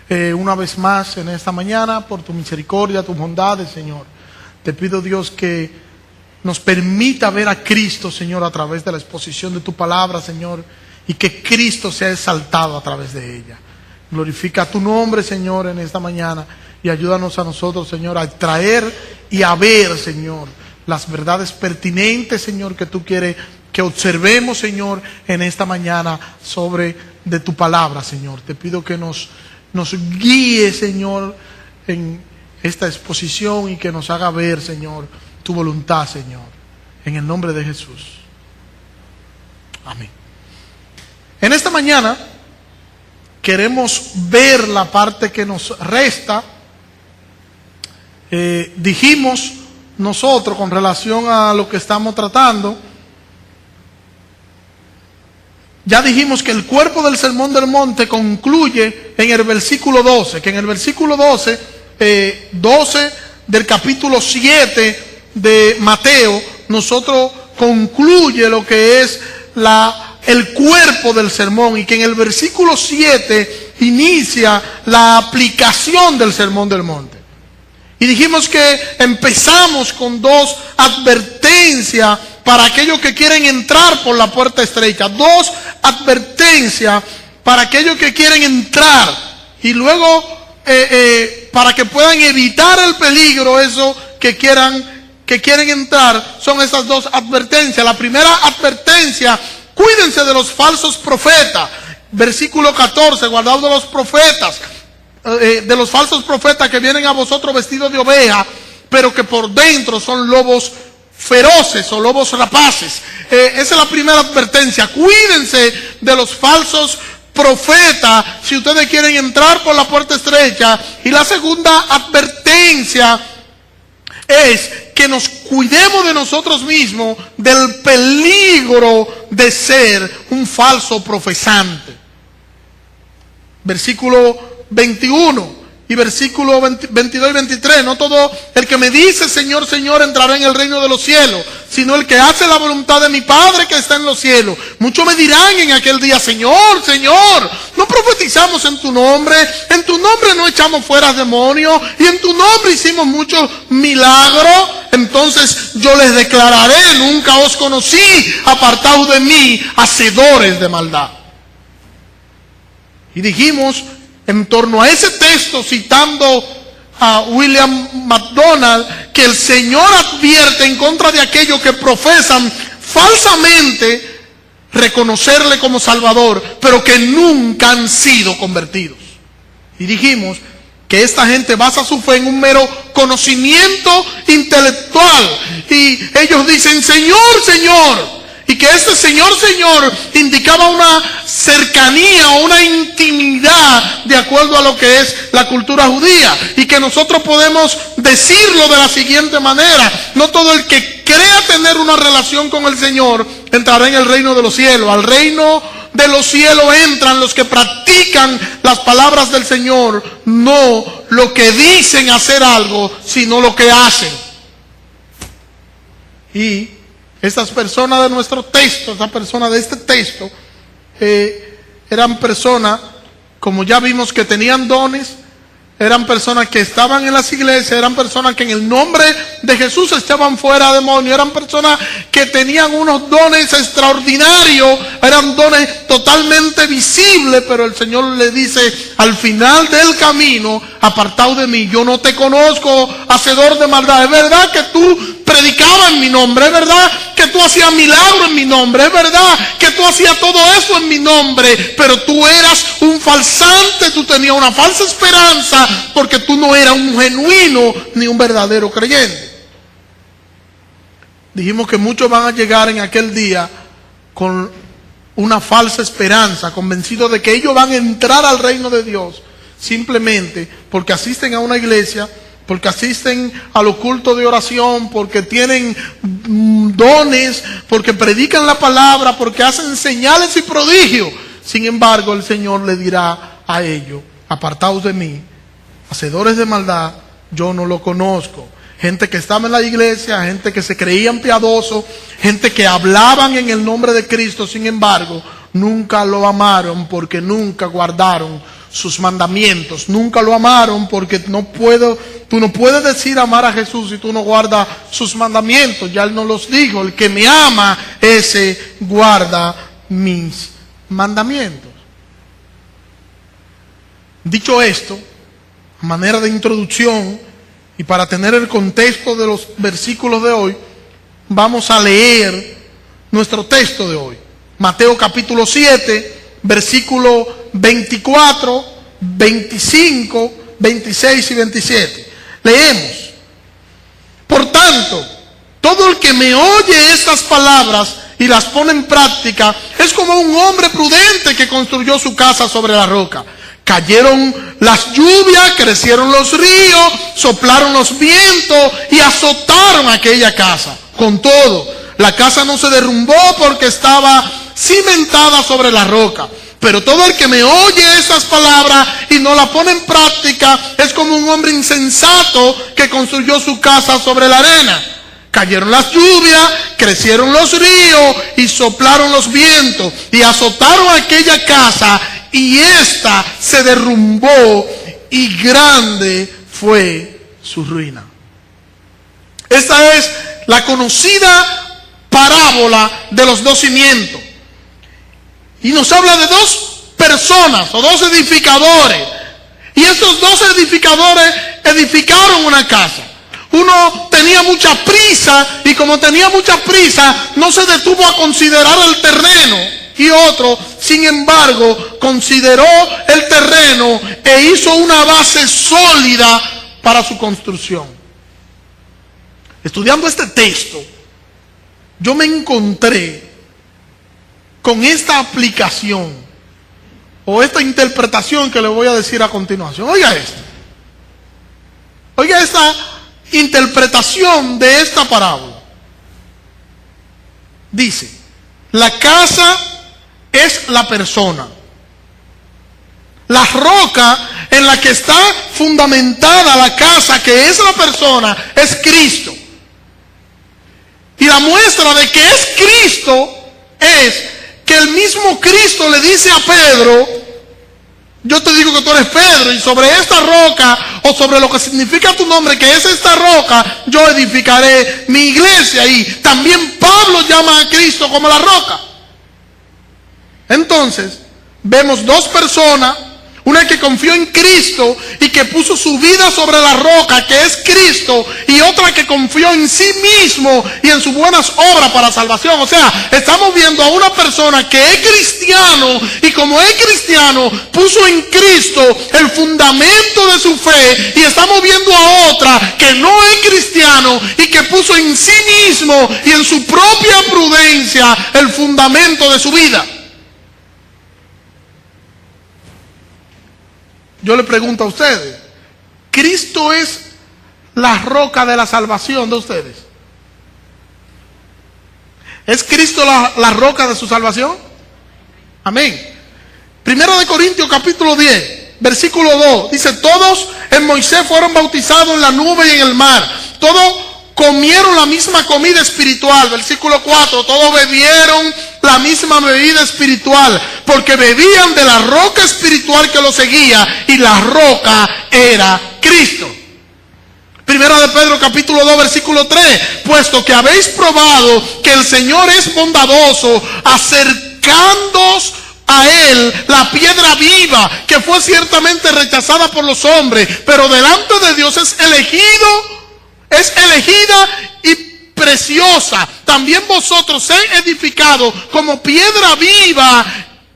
una vez más en esta mañana por tu misericordia, tus bondades, Señor. Te pido, Dios, que nos permita ver a Cristo, Señor, a través de la exposición de tu palabra, Señor, y que Cristo sea exaltado a través de ella. Glorifica tu nombre, Señor, en esta mañana, y ayúdanos a nosotros, Señor, a traer y a ver, Señor, las verdades pertinentes, Señor, que tú quieres que observemos, Señor, en esta mañana sobre de tu palabra, Señor. Te pido que nos guíe, Señor, en esta exposición y que nos haga ver, Señor, tu voluntad, Señor, en el nombre de Jesús. Amén. En esta mañana queremos ver la parte que nos resta. Dijimos nosotros con relación a lo que estamos tratando, ya dijimos que el cuerpo del Sermón del Monte concluye en el versículo 12, que en el versículo 12 del capítulo 7 de Mateo, nosotros concluye lo que es el cuerpo del sermón, y que en el versículo 7 inicia la aplicación del Sermón del Monte. Y dijimos que empezamos con dos advertencias para aquellos que quieren entrar por la puerta estrecha. Dos advertencias para aquellos que quieren entrar. Y luego para que puedan evitar el peligro, eso que quieren entrar, son esas dos advertencias. La primera advertencia: cuídense de los falsos profetas. Versículo 14, guardaos de los profetas, de los falsos profetas que vienen a vosotros vestidos de oveja, pero que por dentro son lobos feroces o lobos rapaces. Esa es la primera advertencia. Cuídense de los falsos profetas si ustedes quieren entrar por la puerta estrecha. Y la segunda advertencia es que nos cuidemos de nosotros mismos del peligro de ser un falso profesante. Versículo 21 y versículo 22 y 23. No todo el que me dice Señor, Señor entrará en el reino de los cielos, sino el que hace la voluntad de mi Padre que está en los cielos. Muchos me dirán en aquel día: Señor, Señor, no profetizamos en tu nombre no echamos fuera demonios, y en tu nombre hicimos muchos milagros. Entonces yo les declararé: nunca os conocí, apartados de mí, hacedores de maldad. Y dijimos en torno a ese texto, citando a William MacDonald, que el Señor advierte en contra de aquellos que profesan falsamente reconocerle como Salvador, pero que nunca han sido convertidos. Y dijimos que esta gente basa su fe en un mero conocimiento intelectual, y ellos dicen: Señor, Señor. Y que este Señor, Señor indicaba una cercanía o una intimidad de acuerdo a lo que es la cultura judía. Y que nosotros podemos decirlo de la siguiente manera: no todo el que crea tener una relación con el Señor entrará en el reino de los cielos. Al reino de los cielos entran los que practican las palabras del Señor, no lo que dicen hacer algo, sino lo que hacen. Y estas personas de nuestro texto, estas personas de este texto, eran personas, como ya vimos, que tenían dones, eran personas que estaban en las iglesias, eran personas que en el nombre de Jesús echaban fuera demonios, eran personas que tenían unos dones extraordinarios, eran dones totalmente visibles, pero el Señor le dice al final del camino: apartado de mí, yo no te conozco, hacedor de maldad. Es verdad que tú predicabas en mi nombre, es verdad que tú hacías milagros en mi nombre, es verdad que tú hacías todo eso en mi nombre, pero tú eras un falsante, tú tenías una falsa esperanza, porque tú no eras un genuino ni un verdadero creyente. Dijimos que muchos van a llegar en aquel día con una falsa esperanza, convencidos de que ellos van a entrar al reino de Dios simplemente porque asisten a una iglesia, porque asisten a los cultos de oración, porque tienen dones, porque predican la palabra, porque hacen señales y prodigios. Sin embargo, el Señor le dirá a ellos: apartaos de mí, hacedores de maldad, yo no lo conozco. Gente que estaba en la iglesia, gente que se creían piadosos, gente que hablaban en el nombre de Cristo, sin embargo, nunca lo amaron porque nunca guardaron sus mandamientos. Nunca lo amaron porque tú no puedes decir amar a Jesús si tú no guardas sus mandamientos. Ya Él nos los dijo, el que me ama, ese guarda mis mandamientos. Dicho esto, a manera de introducción y para tener el contexto de los versículos de hoy, vamos a leer nuestro texto de hoy. Mateo capítulo 7, versículo 24, 25, 26 y 27. Leemos. Por tanto, todo el que me oye estas palabras y las pone en práctica es como un hombre prudente que construyó su casa sobre la roca. Cayeron las lluvias, crecieron los ríos, soplaron los vientos y azotaron aquella casa. Con todo, la casa no se derrumbó porque estaba cimentada sobre la roca. Pero todo el que me oye esas palabras y no la pone en práctica es como un hombre insensato que construyó su casa sobre la arena. Cayeron las lluvias, crecieron los ríos y soplaron los vientos y azotaron aquella casa y ésta se derrumbó y grande fue su ruina. Esta es la conocida parábola de los dos cimientos. Y nos habla de dos personas o dos edificadores. Y esos dos edificadores edificaron una casa. Uno tenía mucha prisa y como tenía mucha prisa no se detuvo a considerar el terreno. Y otro, sin embargo, consideró el terreno e hizo una base sólida para su construcción. Estudiando este texto, yo me encontré con esta aplicación o esta interpretación que le voy a decir a continuación. Oiga esto. Oiga esta interpretación de esta parábola. Dice, la casa es la persona. La roca en la que está fundamentada la casa, que es la persona, es Cristo. Y la muestra de que es Cristo es que el mismo Cristo le dice a Pedro, yo te digo que tú eres Pedro, y sobre esta roca, o sobre lo que significa tu nombre, que es esta roca, yo edificaré mi iglesia. Y también Pablo llama a Cristo como la roca. Entonces, vemos dos personas, una que confió en Cristo y que puso su vida sobre la roca, que es Cristo, y otra que confió en sí mismo y en sus buenas obras para salvación. O sea, estamos viendo a una persona que es cristiano y como es cristiano, puso en Cristo el fundamento de su fe, y estamos viendo a otra que no es cristiano y que puso en sí mismo y en su propia prudencia el fundamento de su vida. Yo le pregunto a ustedes, ¿Cristo es la roca de la salvación de ustedes? ¿Es Cristo la roca de su salvación? Amén. Primero de Corintios capítulo 10, versículo 2, dice, todos en Moisés fueron bautizados en la nube y en el mar. Todos comieron la misma comida espiritual. Versículo 4, todos bebieron la misma bebida espiritual, porque bebían de la roca espiritual que los seguía, y la roca era Cristo. Primera de Pedro capítulo 2 versículo 3, puesto que habéis probado que el Señor es bondadoso, acercándoos a Él la piedra viva, que fue ciertamente rechazada por los hombres, pero delante de Dios es elegida y preciosa. También vosotros sed edificados como piedra viva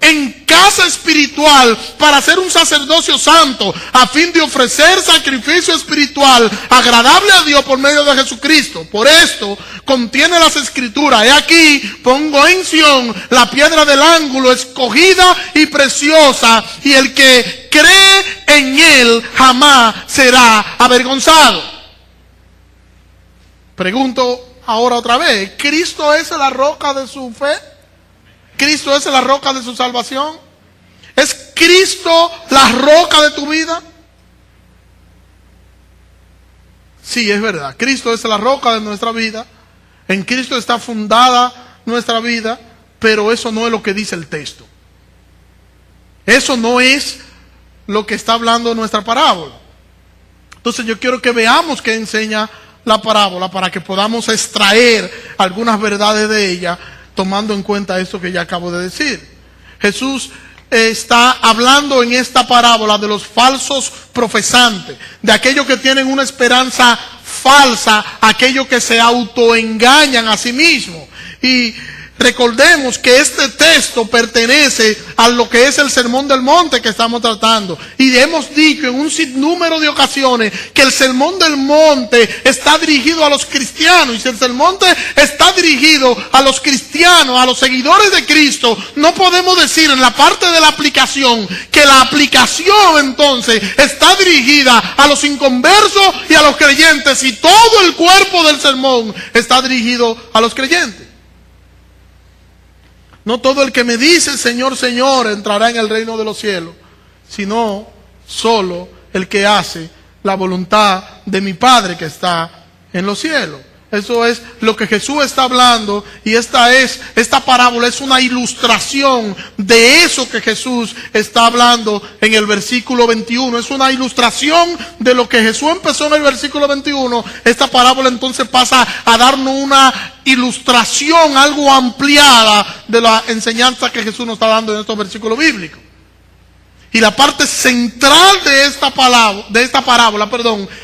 en casa espiritual para ser un sacerdocio santo, a fin de ofrecer sacrificio espiritual agradable a Dios por medio de Jesucristo. Por esto contiene las escrituras, he aquí pongo en Sión la piedra del ángulo, escogida y preciosa, y el que cree en Él jamás será avergonzado. Pregunto ahora otra vez, ¿Cristo es la roca de su fe? ¿Cristo es la roca de su salvación? ¿Es Cristo la roca de tu vida? Sí, es verdad. Cristo es la roca de nuestra vida. En Cristo está fundada nuestra vida, pero eso no es lo que dice el texto. Eso no es lo que está hablando nuestra parábola. Entonces yo quiero que veamos qué enseña la parábola para que podamos extraer algunas verdades de ella, tomando en cuenta esto que ya acabo de decir. Jesús está hablando en esta parábola de los falsos profesantes, de aquellos que tienen una esperanza falsa, aquellos que se autoengañan a sí mismos. Y recordemos que este texto pertenece a lo que es el Sermón del Monte que estamos tratando. Y hemos dicho en un sinnúmero de ocasiones que el Sermón del Monte está dirigido a los cristianos. Y si el Sermón del Monte está dirigido a los cristianos, a los seguidores de Cristo, no podemos decir en la parte de la aplicación que la aplicación entonces está dirigida a los inconversos y a los creyentes, y todo el cuerpo del sermón está dirigido a los creyentes. No todo el que me dice Señor, Señor entrará en el reino de los cielos, sino solo el que hace la voluntad de mi Padre que está en los cielos. Eso es lo que Jesús está hablando, y esta parábola es una ilustración de eso que Jesús está hablando en el versículo 21. Es una ilustración de lo que Jesús empezó en el versículo 21. Esta parábola entonces pasa a darnos una ilustración algo ampliada de la enseñanza que Jesús nos está dando en estos versículos bíblicos. Y la parte central de esta parábola,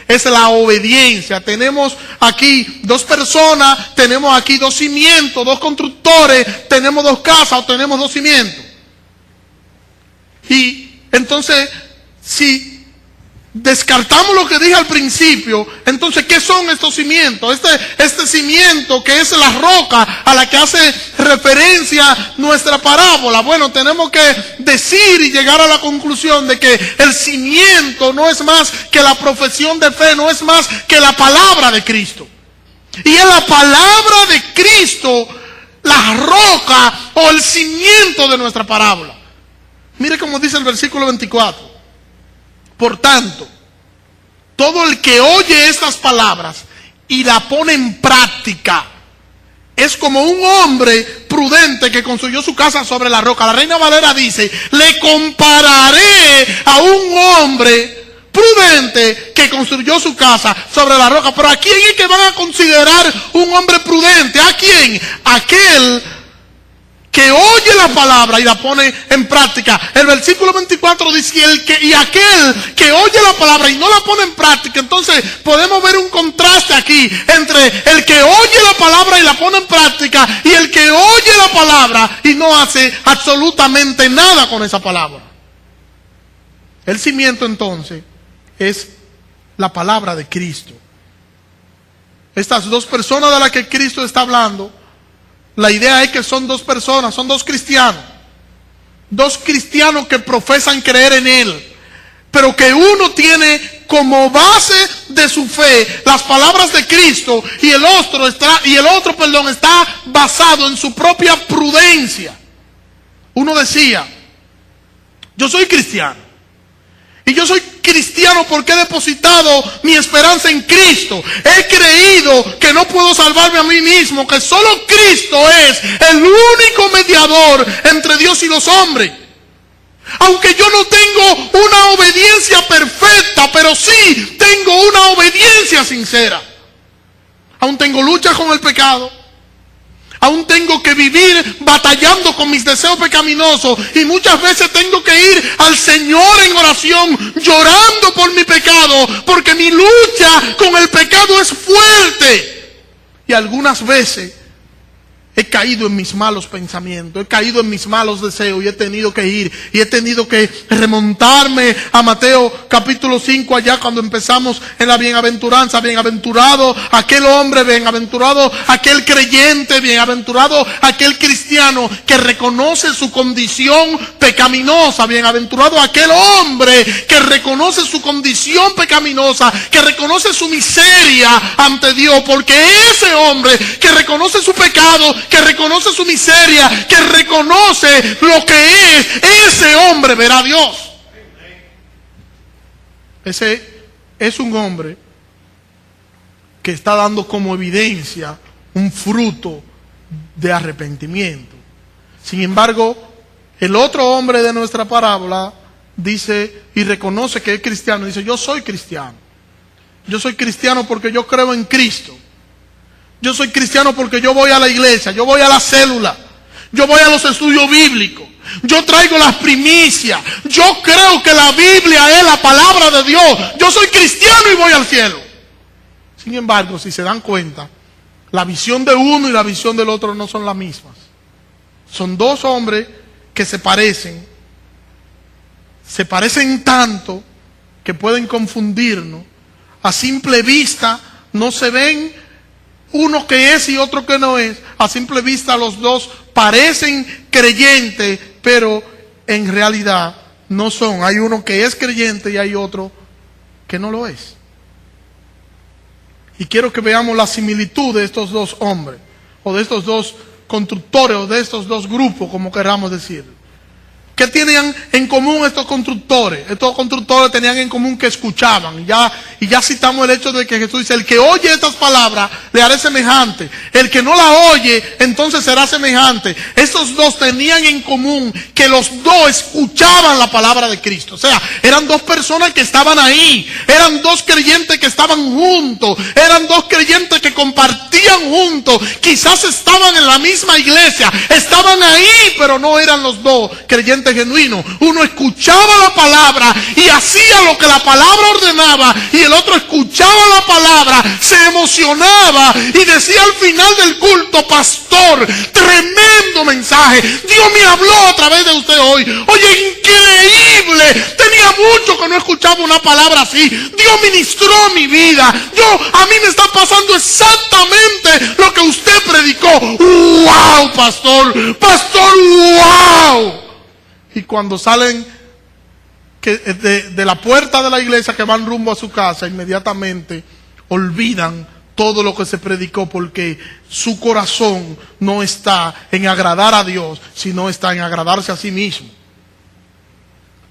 es la obediencia. Tenemos aquí dos personas, tenemos aquí dos cimientos, dos constructores, tenemos dos casas o tenemos dos cimientos. Y entonces, si descartamos lo que dije al principio, entonces ¿qué son estos cimientos? Este cimiento que es la roca a la que hace referencia nuestra parábola. Bueno, tenemos que decir y llegar a la conclusión de que el cimiento no es más que la profesión de fe, no es más que la palabra de Cristo. Y es la palabra de Cristo la roca o el cimiento de nuestra parábola. Mire cómo dice el versículo 24. Por tanto, todo el que oye estas palabras y la pone en práctica es como un hombre prudente que construyó su casa sobre la roca. La Reina Valera dice: le compararé a un hombre prudente que construyó su casa sobre la roca. Pero ¿a quién es que van a considerar un hombre prudente? ¿A quién? Aquel que oye la palabra y la pone en práctica. El versículo 24 dice: y aquel que oye la palabra y no la pone en práctica. Entonces podemos ver un contraste aquí entre el que oye la palabra y la pone en práctica y el que oye la palabra y no hace absolutamente nada con esa palabra. El cimiento entonces es la palabra de Cristo. Estas dos personas de las que Cristo está hablando, la idea es que son dos personas, son dos cristianos que profesan creer en Él, pero que uno tiene como base de su fe las palabras de Cristo y el otro está basado en su propia prudencia. Uno decía: yo soy cristiano. Y yo soy cristiano porque he depositado mi esperanza en Cristo. He creído que no puedo salvarme a mí mismo, que solo Cristo es el único mediador entre Dios y los hombres. Aunque yo no tengo una obediencia perfecta, pero sí tengo una obediencia sincera. Aún tengo lucha con el pecado. Aún tengo que vivir batallando con mis deseos pecaminosos, y muchas veces tengo que ir al Señor en oración llorando por mi pecado, porque mi lucha con el pecado es fuerte. Y algunas veces he caído en mis malos pensamientos, he caído en mis malos deseos, y he tenido que ir y he tenido que remontarme a Mateo capítulo 5, allá cuando empezamos en la bienaventuranza. Bienaventurado aquel hombre, bienaventurado aquel creyente, bienaventurado aquel cristiano que reconoce su condición pecaminosa. Bienaventurado aquel hombre que reconoce su condición pecaminosa, que reconoce su miseria ante Dios, porque ese hombre que reconoce su pecado, que reconoce su miseria, que reconoce lo que es, ese hombre verá a Dios. Ese es un hombre que está dando como evidencia un fruto de arrepentimiento. Sin embargo, el otro hombre de nuestra parábola dice y reconoce que es cristiano, dice: yo soy cristiano. Yo soy cristiano porque yo creo en Cristo. Yo soy cristiano porque yo voy a la iglesia, yo voy a la célula, yo voy a los estudios bíblicos, yo traigo las primicias, yo creo que la Biblia es la palabra de Dios, yo soy cristiano y voy al cielo. Sin embargo, si se dan cuenta, la visión de uno y la visión del otro no son las mismas. Son dos hombres que se parecen tanto que pueden confundirnos. A simple vista no se ven uno que es y otro que no es. A simple vista los dos parecen creyentes, pero en realidad no son. Hay uno que es creyente y hay otro que no lo es. Y quiero que veamos la similitud de estos dos hombres, o de estos dos constructores, o de estos dos grupos, como queramos decir. ¿Qué tenían en común estos constructores? Estos constructores tenían en común que escuchaban. Y ya citamos el hecho de que Jesús dice: el que oye estas palabras, le haré semejante. El que no la oye, entonces será semejante. Estos dos tenían en común que los dos escuchaban la palabra de Cristo. O sea, eran dos personas que estaban ahí. Eran dos creyentes que estaban juntos. Eran dos creyentes que compartían juntos. Quizás estaban en la misma iglesia. Estaban ahí, pero no eran los dos creyentes genuino. Uno escuchaba la palabra y hacía lo que la palabra ordenaba, y el otro escuchaba la palabra, se emocionaba y decía al final del culto: pastor, tremendo mensaje, Dios me habló a través de usted hoy. Oye, increíble, tenía mucho que no escuchaba una palabra así, Dios ministró mi vida, a mí me está pasando exactamente lo que usted predicó. Wow, pastor, wow. Y cuando salen de la puerta de la iglesia, que van rumbo a su casa, inmediatamente olvidan todo lo que se predicó, porque su corazón no está en agradar a Dios, sino está en agradarse a sí mismo.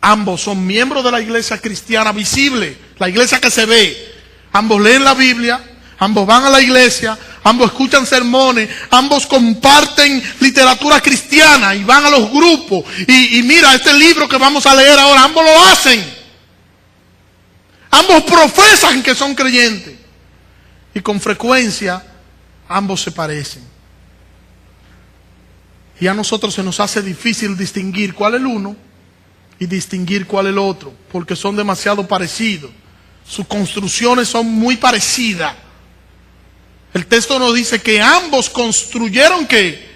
Ambos son miembros de la iglesia cristiana visible, la iglesia que se ve. Ambos leen la Biblia, ambos van a la iglesia, ambos escuchan sermones, ambos comparten literatura cristiana y van a los grupos. Y mira, este libro que vamos a leer ahora, ambos lo hacen. Ambos profesan que son creyentes. Y con frecuencia, ambos se parecen. Y a nosotros se nos hace difícil distinguir cuál es el uno y distinguir cuál es el otro, porque son demasiado parecidos. Sus construcciones son muy parecidas. El texto nos dice que ambos construyeron ¿qué?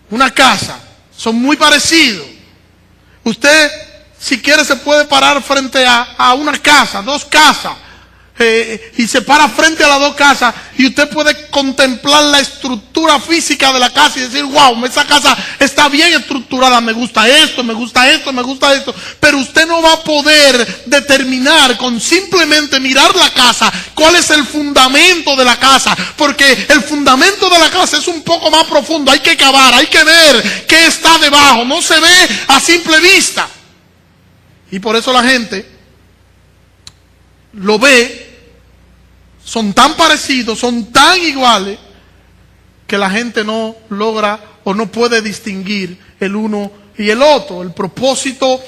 Una casa. Son muy parecidos. Usted, si quiere, se puede parar frente a una casa, dos casas, y se para frente a las dos casas, y usted puede contemplar la estructura física de la casa y decir: wow, esa casa está bien estructurada, me gusta esto, me gusta esto, me gusta esto. Pero usted no va a poder determinar con simplemente mirar la casa cuál es el fundamento de la casa, porque el fundamento de la casa es un poco más profundo. Hay que cavar, hay que ver qué está debajo, no se ve a simple vista. Y por eso la gente lo ve, son tan parecidos, son tan iguales, que la gente no logra o no puede distinguir el uno y el otro. El propósito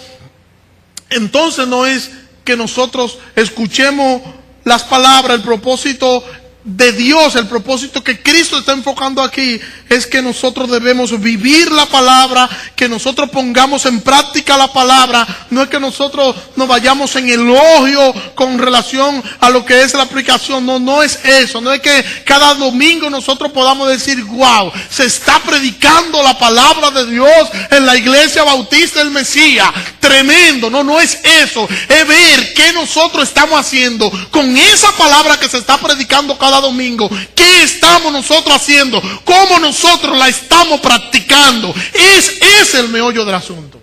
entonces no es que nosotros escuchemos las palabras. El propósito de Dios, el propósito que Cristo está enfocando aquí, es que nosotros debemos vivir la palabra, que nosotros pongamos en práctica la palabra. No es que nosotros nos vayamos en elogio con relación a lo que es la aplicación. No es eso. No es que cada domingo nosotros podamos decir: wow, se está predicando la palabra de Dios en la iglesia bautista del Mesías, tremendo. No es eso. Es ver qué nosotros estamos haciendo con esa palabra que se está predicando cada domingo. ¿Qué estamos nosotros haciendo? ¿Cómo nosotros la estamos practicando? Ese es el meollo del asunto.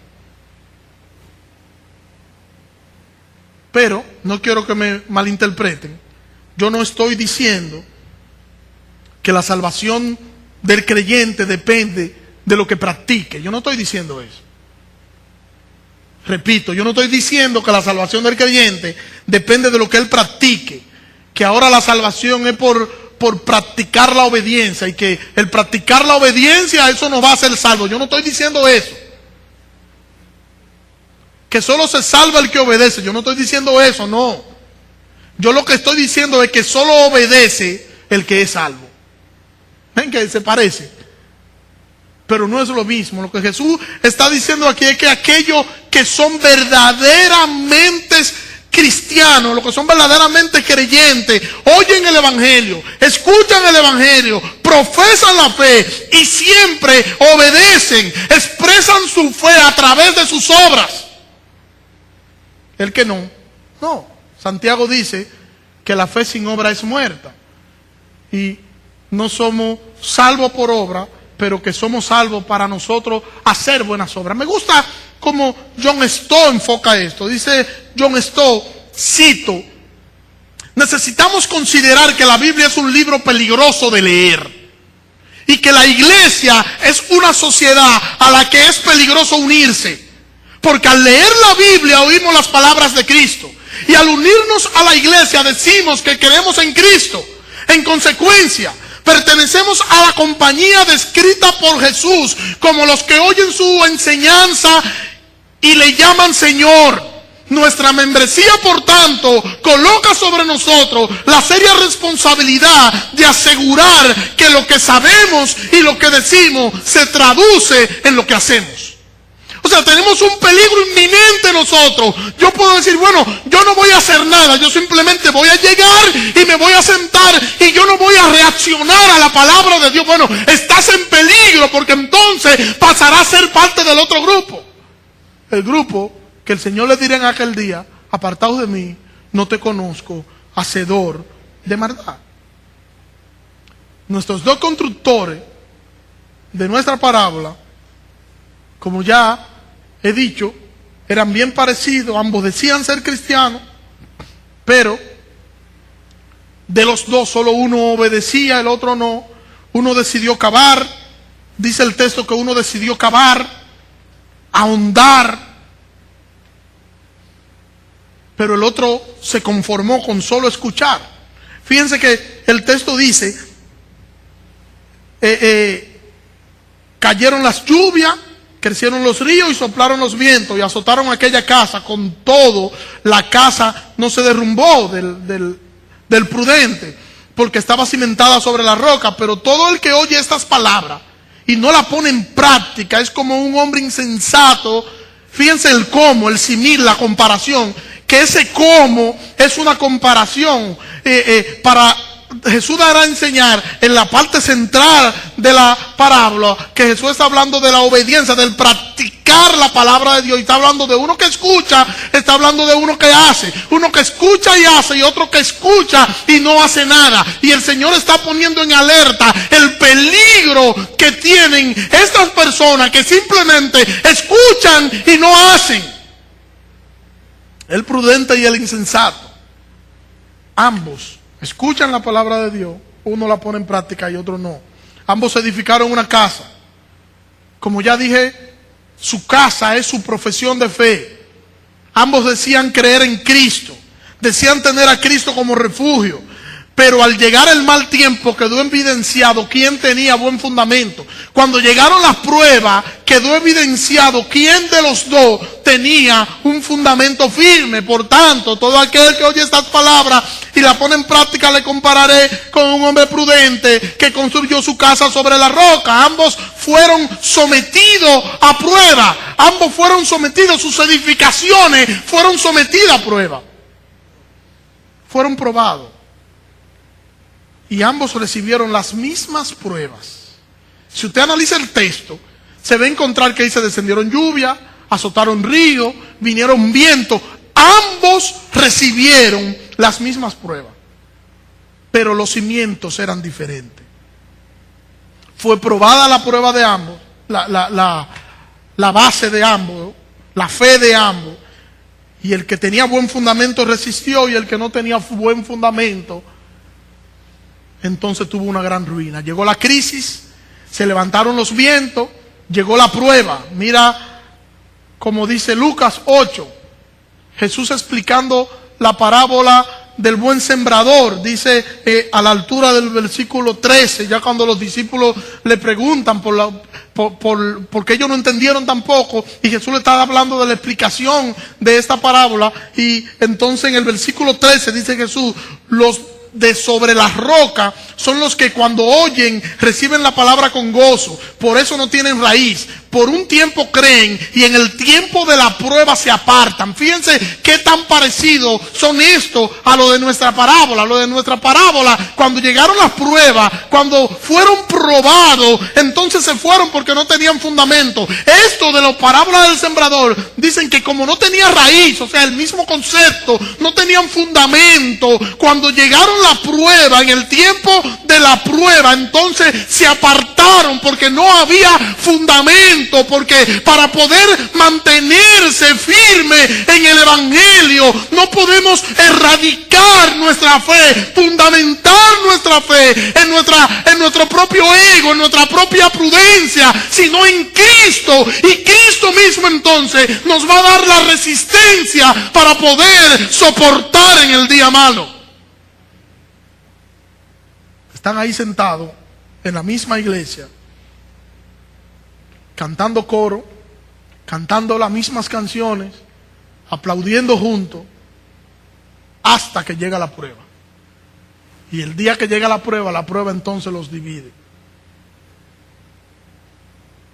Pero no quiero que me malinterpreten. Yo no estoy diciendo que la salvación del creyente depende de lo que practique. Yo no estoy diciendo eso. Repito, yo no estoy diciendo que la salvación del creyente depende de lo que él practique, que ahora la salvación es por practicar la obediencia, y que el practicar la obediencia, eso nos va a hacer salvos. Yo no estoy diciendo eso. que solo se salva el que obedece. Yo no estoy diciendo eso, no. Yo lo que estoy diciendo es que solo obedece el que es salvo. ¿Ven que se parece? Pero no es lo mismo. Lo que Jesús está diciendo aquí es que aquellos que son verdaderamente cristianos, los que son verdaderamente creyentes, oyen el Evangelio, escuchan el Evangelio, profesan la fe y siempre obedecen, expresan su fe a través de sus obras. El que no, no. Santiago dice que la fe sin obra es muerta. Y no somos salvos por obra, pero que somos salvos para nosotros hacer buenas obras. Me gusta cómo John Stott enfoca esto. Dice John Stott, cito: necesitamos considerar que la Biblia es un libro peligroso de leer y que la iglesia es una sociedad a la que es peligroso unirse, porque al leer la Biblia oímos las palabras de Cristo y al unirnos a la iglesia decimos que creemos en Cristo. En consecuencia, pertenecemos a la compañía descrita por Jesús como los que oyen su enseñanza y le llaman Señor. Nuestra membresía, por tanto, coloca sobre nosotros la seria responsabilidad de asegurar que lo que sabemos y lo que decimos se traduce en lo que hacemos. O sea, tenemos un peligro inminente nosotros. Yo puedo decir, bueno, yo no voy a hacer nada, yo simplemente voy a llegar y me voy a sentar y yo no voy a reaccionar a la palabra de Dios. Bueno, estás en peligro, porque entonces pasará a ser parte del otro grupo. El grupo que el Señor le dirá en aquel día: apartaos de mí, no te conozco, hacedor de maldad. Nuestros dos constructores de nuestra parábola, como ya he dicho, eran bien parecidos, ambos decían ser cristianos, pero de los dos solo uno obedecía, el otro no. Uno decidió cavar, dice el texto que uno decidió cavar, ahondar, pero el otro se conformó con solo escuchar. Fíjense que el texto dice, cayeron las lluvias, crecieron los ríos y soplaron los vientos y azotaron aquella casa. Con todo, la casa no se derrumbó del prudente, porque estaba cimentada sobre la roca. Pero todo el que oye estas palabras y no la pone en práctica es como un hombre insensato. Fíjense el cómo, el símil, la comparación, que ese cómo es una comparación para... Jesús dará a enseñar en la parte central de la parábola que Jesús está hablando de la obediencia, del practicar la palabra de Dios. Y está hablando de uno que escucha, está hablando de uno que hace. Uno que escucha y hace, y otro que escucha y no hace nada. Y el Señor está poniendo en alerta el peligro que tienen estas personas que simplemente escuchan y no hacen. El prudente y el insensato, ambos escuchan la palabra de Dios, uno la pone en práctica y otro no. Ambos edificaron una casa. Como ya dije, su casa es su profesión de fe. Ambos decían creer en Cristo, decían tener a Cristo como refugio. Pero al llegar el mal tiempo quedó evidenciado quién tenía buen fundamento. Cuando llegaron las pruebas, quedó evidenciado quién de los dos tenía un fundamento firme. Por tanto, todo aquel que oye estas palabras y la pone en práctica, le compararé con un hombre prudente que construyó su casa sobre la roca. Ambos fueron sometidos a prueba. Ambos fueron sometidos, sus edificaciones fueron sometidas a prueba. Fueron probados. Y ambos recibieron las mismas pruebas. Si usted analiza el texto, se va a encontrar que dice: descendieron lluvia, azotaron río, vinieron vientos. Ambos recibieron las mismas pruebas, pero los cimientos eran diferentes. Fue probada la prueba de ambos, la base de ambos, la fe de ambos. Y el que tenía buen fundamento resistió, y el que no tenía buen fundamento, entonces tuvo una gran ruina. Llegó la crisis, se levantaron los vientos, llegó la prueba. Mira como dice Lucas 8, Jesús explicando la parábola del buen sembrador, dice a la altura del versículo 13, ya cuando los discípulos le preguntan porque ellos no entendieron tampoco, y Jesús le está hablando de la explicación de esta parábola, y entonces en el versículo 13 dice Jesús: los de sobre la roca son los que cuando oyen reciben la palabra con gozo, por eso no tienen raíz, por un tiempo creen y en el tiempo de la prueba se apartan. Fíjense qué tan parecido son esto a lo de nuestra parábola. Lo de nuestra parábola, cuando llegaron las pruebas, cuando fueron probados, entonces se fueron porque no tenían fundamento. Esto de la parábola del sembrador, dicen que como no tenía raíz, o sea, el mismo concepto, no tenían fundamento, cuando llegaron la prueba, en el tiempo de la prueba, entonces se apartaron porque no había fundamento, porque para poder mantenerse firme en el evangelio no podemos erradicar nuestra fe, fundamentar nuestra fe en nuestro propio ego, en nuestra propia prudencia, sino en Cristo. Y Cristo mismo entonces nos va a dar la resistencia para poder soportar en el día malo. Están ahí sentados en la misma iglesia, cantando coro, cantando las mismas canciones, aplaudiendo juntos, hasta que llega la prueba. Y el día que llega la prueba entonces los divide.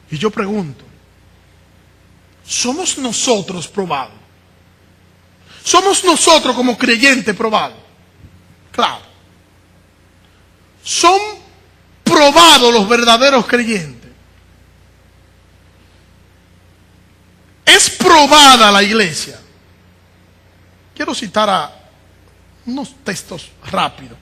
Y yo pregunto, ¿somos nosotros probados? ¿Somos nosotros como creyentes probados? Claro. ¿Son probados los verdaderos creyentes? ¿Es probada la iglesia? Quiero citar a unos textos rápidos.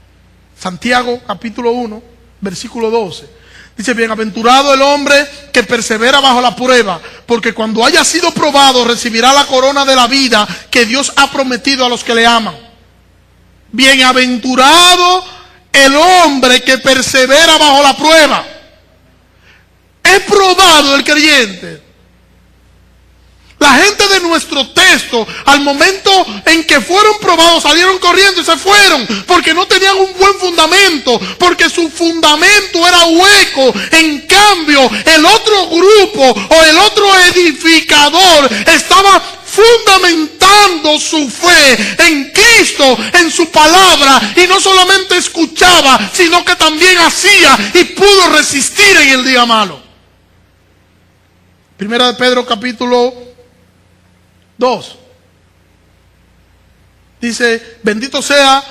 Santiago capítulo 1, versículo 12. Dice: bienaventurado el hombre que persevera bajo la prueba, porque cuando haya sido probado recibirá la corona de la vida que Dios ha prometido a los que le aman. Bienaventurado el hombre que persevera bajo la prueba. ¿Es probado el creyente? La gente de nuestro texto, al momento en que fueron probados, salieron corriendo y se fueron, porque no tenían un buen fundamento, porque su fundamento era hueco. En cambio, el otro grupo o el otro edificador estaba fundamentando su fe en Cristo, en su palabra, y no solamente escuchaba, sino que también hacía y pudo resistir en el día malo. Primera de Pedro capítulo 2 dice: bendito sea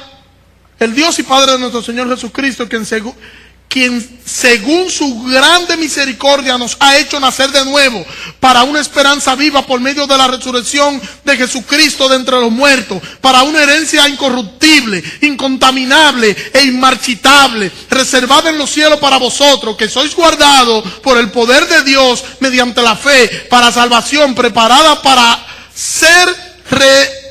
el Dios y Padre de nuestro Señor Jesucristo, quien según su grande misericordia nos ha hecho nacer de nuevo para una esperanza viva por medio de la resurrección de Jesucristo de entre los muertos, para una herencia incorruptible, incontaminable e inmarchitable, reservada en los cielos para vosotros, que sois guardados por el poder de Dios mediante la fe, para salvación preparada para ser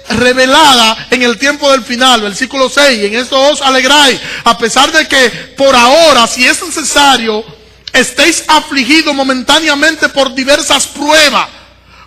revelada en el tiempo del final. Versículo 6: en esto os alegráis, a pesar de que por ahora, si es necesario, estéis afligidos momentáneamente por diversas pruebas,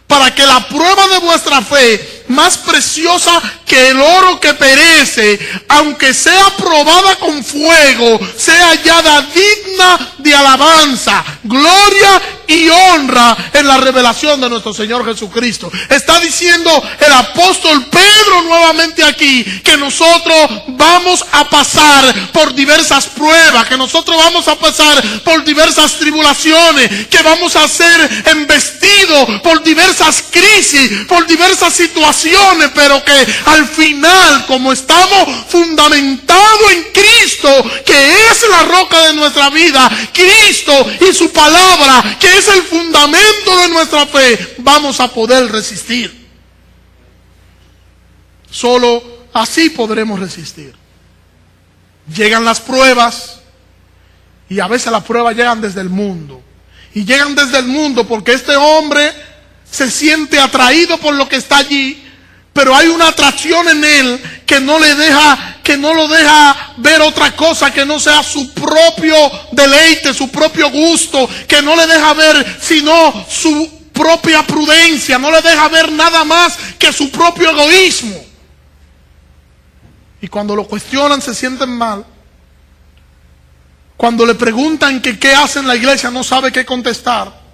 para que la prueba de vuestra fe, más preciosa que el oro que perece, aunque sea probada con fuego, sea hallada digna de alabanza, gloria y honra en la revelación de nuestro Señor Jesucristo. Está diciendo el apóstol Pedro nuevamente aquí que nosotros vamos a pasar por diversas pruebas, que nosotros vamos a pasar por diversas tribulaciones, que vamos a ser embestidos por diversas crisis, por diversas situaciones, pero que al final, como estamos fundamentados en Cristo, que es la roca de nuestra vida, Cristo y su palabra, que es el fundamento de nuestra fe, vamos a poder resistir. Solo así podremos resistir. Llegan las pruebas, y a veces las pruebas llegan desde el mundo. Y llegan desde el mundo porque este hombre se siente atraído por lo que está allí, pero hay una atracción en él que no lo deja ver otra cosa que no sea su propio deleite, su propio gusto, que no le deja ver sino su propia prudencia, no le deja ver nada más que su propio egoísmo. Y cuando lo cuestionan se sienten mal. Cuando le preguntan que qué hace en la iglesia no sabe qué contestar.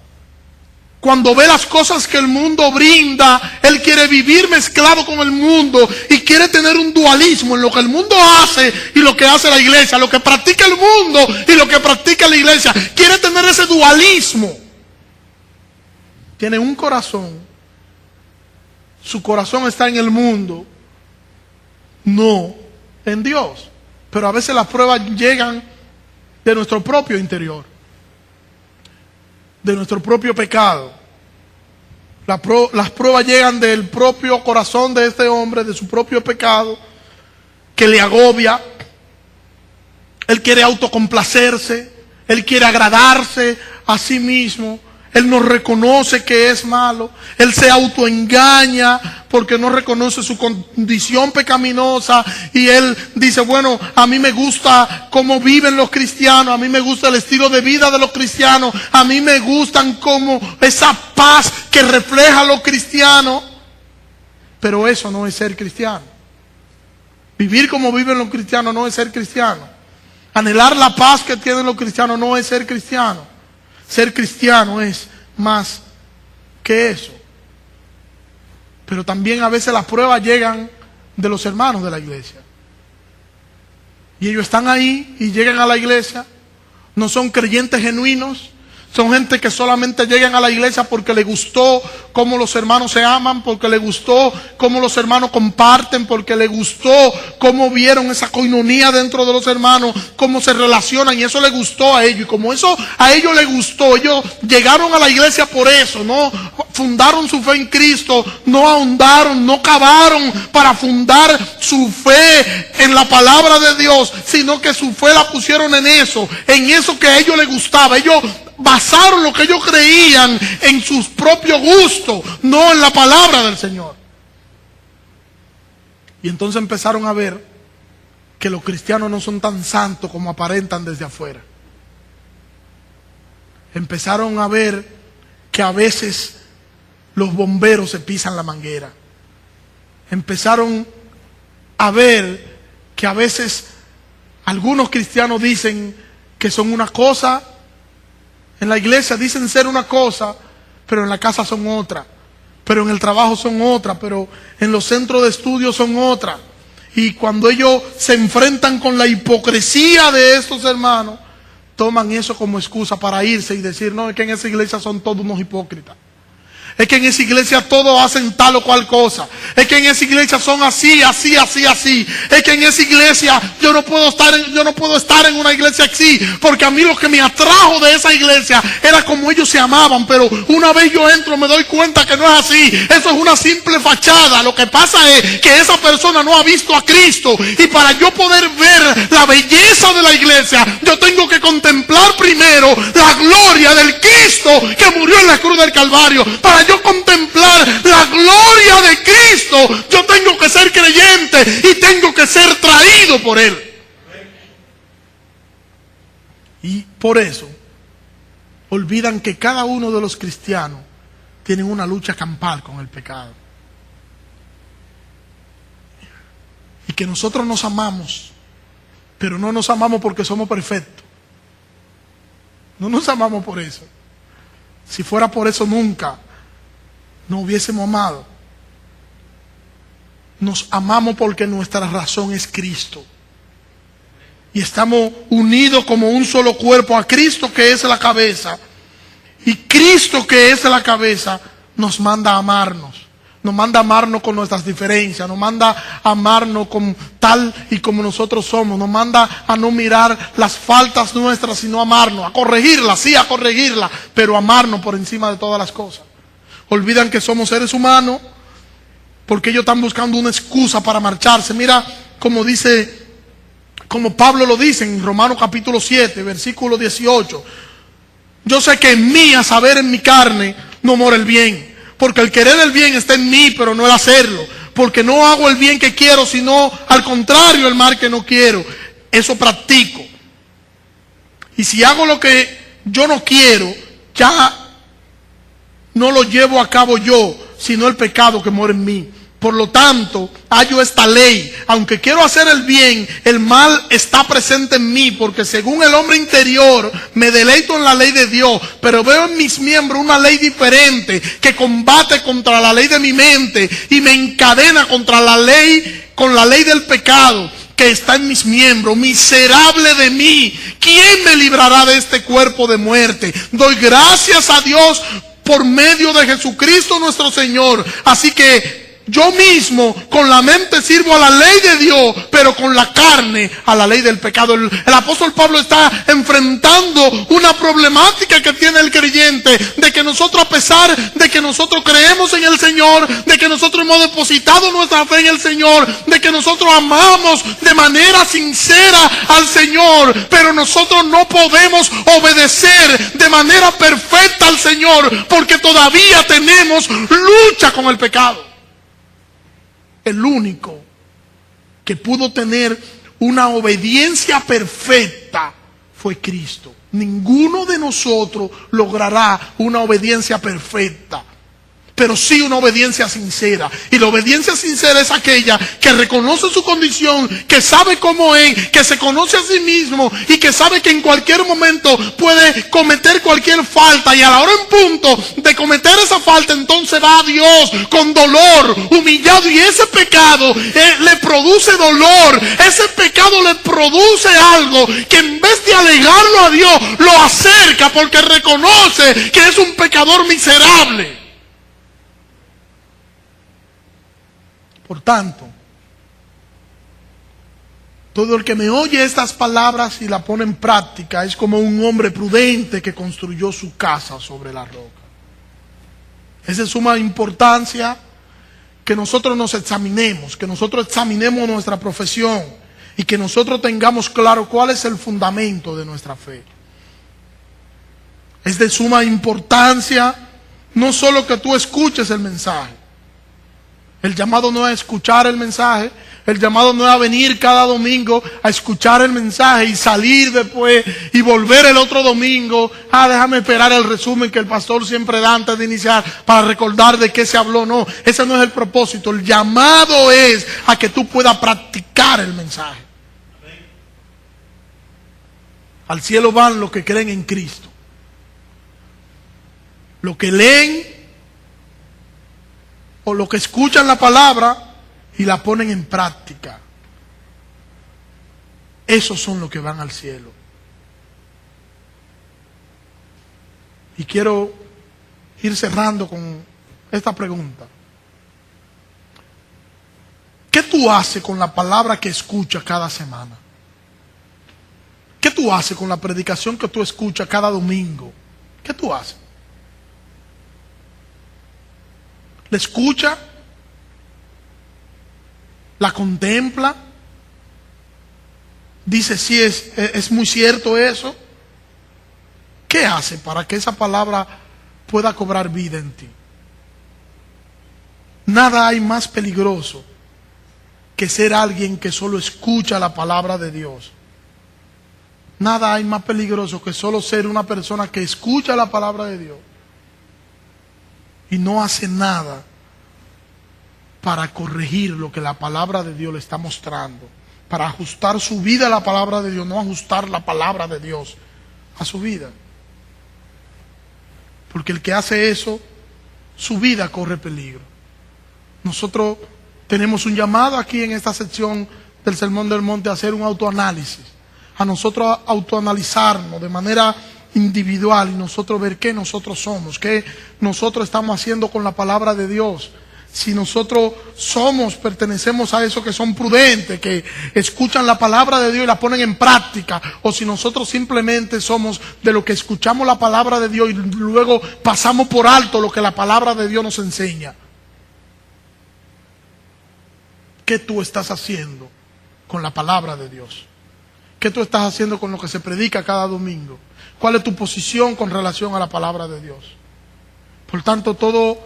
Cuando ve las cosas que el mundo brinda, él quiere vivir mezclado con el mundo y quiere tener un dualismo en lo que el mundo hace y lo que hace la iglesia, lo que practica el mundo y lo que practica la iglesia. Quiere tener ese dualismo. Tiene un corazón. Su corazón está en el mundo, no en Dios. Pero a veces las pruebas llegan de nuestro propio interior, de nuestro propio pecado. Las pruebas llegan del propio corazón de este hombre, de su propio pecado, que le agobia. Él quiere autocomplacerse, él quiere agradarse a sí mismo. Él no reconoce que es malo. Él se autoengaña porque no reconoce su condición pecaminosa. Y él dice, bueno, a mí me gusta cómo viven los cristianos. A mí me gusta el estilo de vida de los cristianos. A mí me gustan como esa paz que refleja a los cristianos. Pero eso no es ser cristiano. Vivir como viven los cristianos no es ser cristiano. Anhelar la paz que tienen los cristianos no es ser cristiano. Ser cristiano es más que eso. Pero también a veces las pruebas llegan de los hermanos de la iglesia. Y ellos están ahí y llegan a la iglesia. No son creyentes genuinos. Son gente que solamente llegan a la iglesia porque les gustó cómo los hermanos se aman, porque les gustó cómo los hermanos comparten, porque les gustó cómo vieron esa coinonía dentro de los hermanos, cómo se relacionan, y eso les gustó a ellos. Y como eso a ellos les gustó, ellos llegaron a la iglesia por eso, no fundaron su fe en Cristo, no ahondaron, no cavaron para fundar su fe en la palabra de Dios, sino que su fe la pusieron en eso que a ellos les gustaba. Ellos basaron lo que ellos creían en sus propios gustos, no en la palabra del Señor. Y entonces empezaron a ver que los cristianos no son tan santos como aparentan desde afuera. Empezaron a ver que a veces los bomberos se pisan la manguera. Empezaron a ver que a veces algunos cristianos dicen que son una cosa. En la iglesia dicen ser una cosa, pero en la casa son otra. Pero en el trabajo son otra, pero en los centros de estudio son otra. Y cuando ellos se enfrentan con la hipocresía de estos hermanos, toman eso como excusa para irse y decir, no, es que en esa iglesia son todos unos hipócritas. Es que en esa iglesia todos hacen tal o cual cosa. Es que en esa iglesia son así, así, así, así. Es que en esa iglesia yo no puedo estar en una iglesia así, porque a mí lo que me atrajo de esa iglesia era como ellos se amaban. Pero una vez yo entro me doy cuenta que no es así. Eso es una simple fachada. Lo que pasa es que esa persona no ha visto a Cristo. Y para yo poder ver la belleza de la iglesia, yo tengo que contemplar primero la gloria del Cristo que murió en la cruz del Calvario. Para yo contemplar la gloria de Cristo, yo tengo que ser creyente y tengo que ser traído por Él. Y por eso olvidan que cada uno de los cristianos tiene una lucha campal con el pecado. Y que nosotros nos amamos, pero no nos amamos porque somos perfectos. No nos amamos por eso. Si fuera por eso nunca no hubiésemos amado. Nos amamos porque nuestra razón es Cristo. Y estamos unidos como un solo cuerpo a Cristo, que es la cabeza. Y Cristo, que es la cabeza, nos manda a amarnos. Nos manda a amarnos con nuestras diferencias. Nos manda a amarnos con tal y como nosotros somos. Nos manda a no mirar las faltas nuestras, sino amarnos. A corregirlas, sí, a corregirlas, pero amarnos por encima de todas las cosas. Olvidan que somos seres humanos, porque ellos están buscando una excusa para marcharse. Mira como dice, como Pablo lo dice en Romanos capítulo 7, versículo 18. Yo sé que en mí, a saber en mi carne, no mora el bien, porque el querer el bien está en mí, pero no el hacerlo. Porque no hago el bien que quiero, sino al contrario el mal que no quiero. Eso practico. Y si hago lo que yo no quiero, ya no lo llevo a cabo yo, sino el pecado que mora en mí. Por lo tanto, hallo esta ley: aunque quiero hacer el bien, el mal está presente en mí, porque según el hombre interior me deleito en la ley de Dios, pero veo en mis miembros una ley diferente que combate contra la ley de mi mente y me encadena con la ley del pecado que está en mis miembros. Miserable de mí, ¿quién me librará de este cuerpo de muerte? Doy gracias a Dios por medio de Jesucristo nuestro Señor. Así que yo mismo con la mente sirvo a la ley de Dios, pero con la carne a la ley del pecado. El apóstol Pablo está enfrentando una problemática que tiene el creyente, de que nosotros, a pesar de que nosotros creemos en el Señor, de que nosotros hemos depositado nuestra fe en el Señor, de que nosotros amamos de manera sincera al Señor, pero nosotros no podemos obedecer de manera perfecta al Señor, porque todavía tenemos lucha con el pecado. El único que pudo tener una obediencia perfecta fue Cristo. Ninguno de nosotros logrará una obediencia perfecta, pero sí una obediencia sincera. Y la obediencia sincera es aquella que reconoce su condición, que sabe cómo es, que se conoce a sí mismo y que sabe que en cualquier momento puede cometer cualquier falta, y a la hora en punto de cometer esa falta, entonces va a Dios con dolor, humillado, y ese pecado le produce dolor. Ese pecado le produce algo que, en vez de alejarlo a Dios, lo acerca, porque reconoce que es un pecador miserable. Por tanto, todo el que me oye estas palabras y la pone en práctica es como un hombre prudente que construyó su casa sobre la roca. Es de suma importancia que nosotros nos examinemos, que nosotros examinemos nuestra profesión y que nosotros tengamos claro cuál es el fundamento de nuestra fe. Es de suma importancia no solo que tú escuches el mensaje. El llamado no es a escuchar el mensaje, el llamado no es a venir cada domingo a escuchar el mensaje y salir después y volver el otro domingo. Déjame esperar el resumen que el pastor siempre da antes de iniciar para recordar de qué se habló. No, ese no es el propósito. El llamado es a que tú puedas practicar el mensaje. Al cielo van los que creen en Cristo, los que leen o los que escuchan la palabra y la ponen en práctica. Esos son los que van al cielo. Y quiero ir cerrando con esta pregunta: ¿qué tú haces con la palabra que escuchas cada semana? ¿Qué tú haces con la predicación que tú escuchas cada domingo? ¿Qué tú haces? ¿La escucha? ¿La contempla? Dice, sí, es muy cierto eso. ¿Qué hace para que esa palabra pueda cobrar vida en ti? Nada hay más peligroso que ser alguien que solo escucha la palabra de Dios. Nada hay más peligroso que solo ser una persona que escucha la palabra de Dios y no hace nada para corregir lo que la palabra de Dios le está mostrando, para ajustar su vida a la palabra de Dios, no ajustar la palabra de Dios a su vida. Porque el que hace eso, su vida corre peligro. Nosotros tenemos un llamado aquí en esta sección del Sermón del Monte a hacer un autoanálisis, a nosotros autoanalizarnos de manera individual y nosotros ver qué nosotros somos, qué nosotros estamos haciendo con la palabra de Dios. Si nosotros pertenecemos a esos que son prudentes, que escuchan la palabra de Dios y la ponen en práctica, o si nosotros simplemente somos de los que escuchamos la palabra de Dios y luego pasamos por alto lo que la palabra de Dios nos enseña. ¿Qué tú estás haciendo con la palabra de Dios? ¿Qué tú estás haciendo con lo que se predica cada domingo? ¿Cuál es tu posición con relación a la palabra de Dios? Por tanto, todo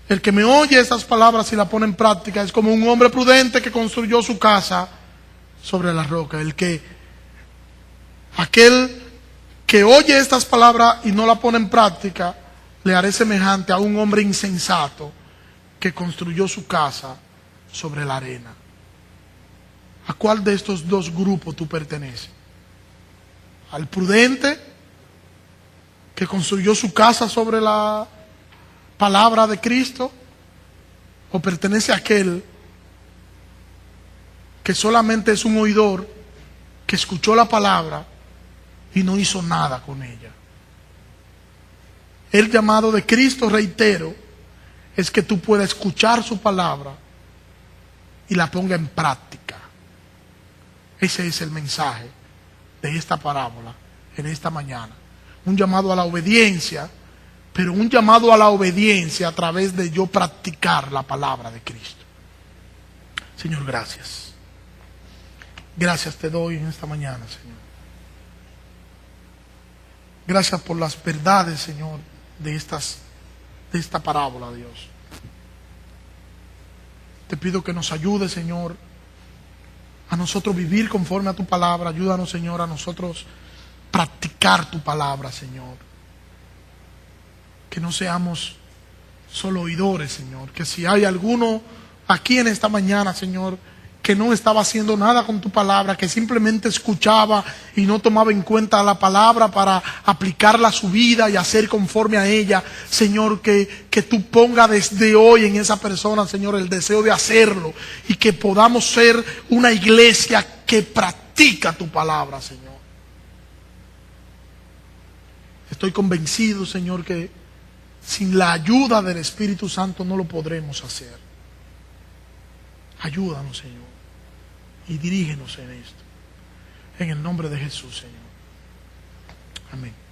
el que me oye esas palabras y la pone en práctica es como un hombre prudente que construyó su casa sobre la roca. Aquel que oye estas palabras y no la pone en práctica, le haré semejante a un hombre insensato que construyó su casa sobre la arena. ¿A cuál de estos dos grupos tú perteneces? ¿Al prudente que construyó su casa sobre la palabra de Cristo? ¿O pertenece a aquel que solamente es un oidor, que escuchó la palabra y no hizo nada con ella? El llamado de Cristo, reitero, es que tú puedas escuchar su palabra y la ponga en práctica. Ese es el mensaje de esta parábola en esta mañana. Un llamado a la obediencia, pero un llamado a la obediencia a través de yo practicar la palabra de Cristo. Señor, gracias. Gracias te doy en esta mañana, Señor. Gracias por las verdades, Señor, de esta parábola, Dios. Te pido que nos ayude, Señor, a nosotros vivir conforme a tu palabra. Ayúdanos, Señor, a nosotros practicar tu palabra, Señor. Que no seamos solo oidores, Señor. Que si hay alguno aquí en esta mañana, Señor, que no estaba haciendo nada con tu palabra, que simplemente escuchaba y no tomaba en cuenta la palabra para aplicarla a su vida y hacer conforme a ella, Señor, que tú pongas desde hoy en esa persona, Señor, el deseo de hacerlo, y que podamos ser una iglesia que practica tu palabra, Señor. Estoy convencido, Señor, que sin la ayuda del Espíritu Santo no lo podremos hacer. Ayúdanos, Señor, y dirígenos en esto. En el nombre de Jesús, Señor. Amén.